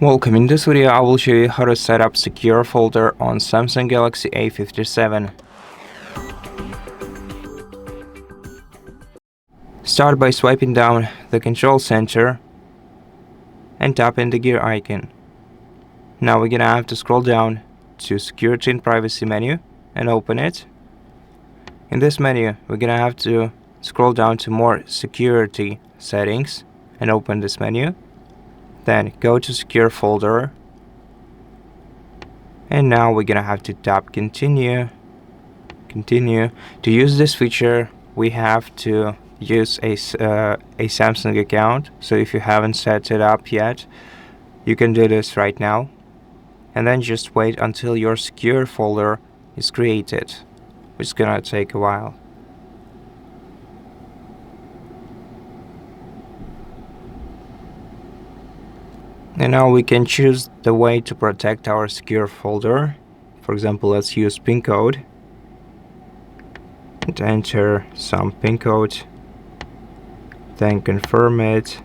Welcome. In this video I will show you how to set up secure folder on Samsung Galaxy A57. Start by swiping down the control center and tapping the gear icon. Now we're gonna have to scroll down to Security and Privacy menu and open it. In this menu we're gonna have to scroll down to More Security Settings and open this menu. Then go to Secure Folder, and now we're gonna have to tap Continue. To use this feature, we have to use a Samsung account. So if you haven't set it up yet, you can do this right now, and then just wait until your secure folder is created, which is gonna take a while. And now we can choose the way to protect our secure folder. For example, let's use pin code and enter some pin code, then confirm it.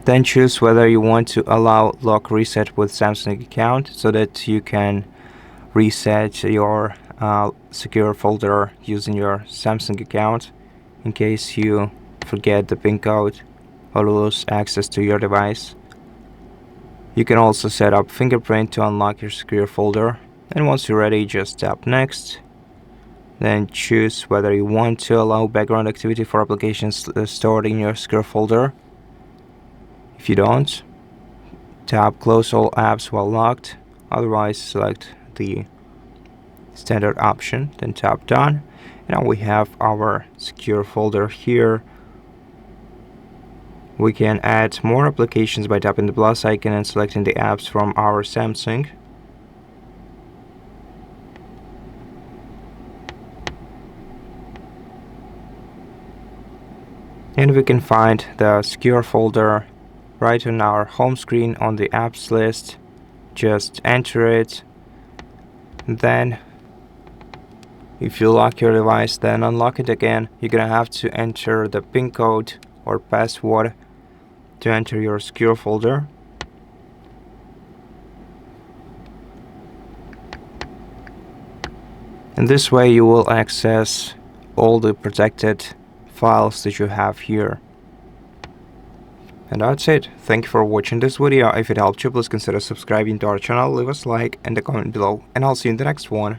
Then choose whether you want to allow lock reset with Samsung account so that you can reset your secure folder using your Samsung account in case you forget the pin code or lose access to your device. You can also set up fingerprint to unlock your secure folder, and once you're ready, just tap next. Then choose whether you want to allow background activity for applications stored in your secure folder. If you don't, tap close all apps while locked, otherwise select the standard option, then tap done. Now we have our secure folder here. We can add more applications by tapping the plus icon and selecting the apps from our Samsung. And we can find the secure folder right on our home screen on the apps list. Just enter it. Then if you lock your device, then unlock it again. You're gonna have to enter the PIN code or password to enter your secure folder. And this way you will access all the protected files that you have here. And that's it. Thank you for watching this video. If it helped you, please consider subscribing to our channel, leave us a like and a comment below, and I'll see you in the next one.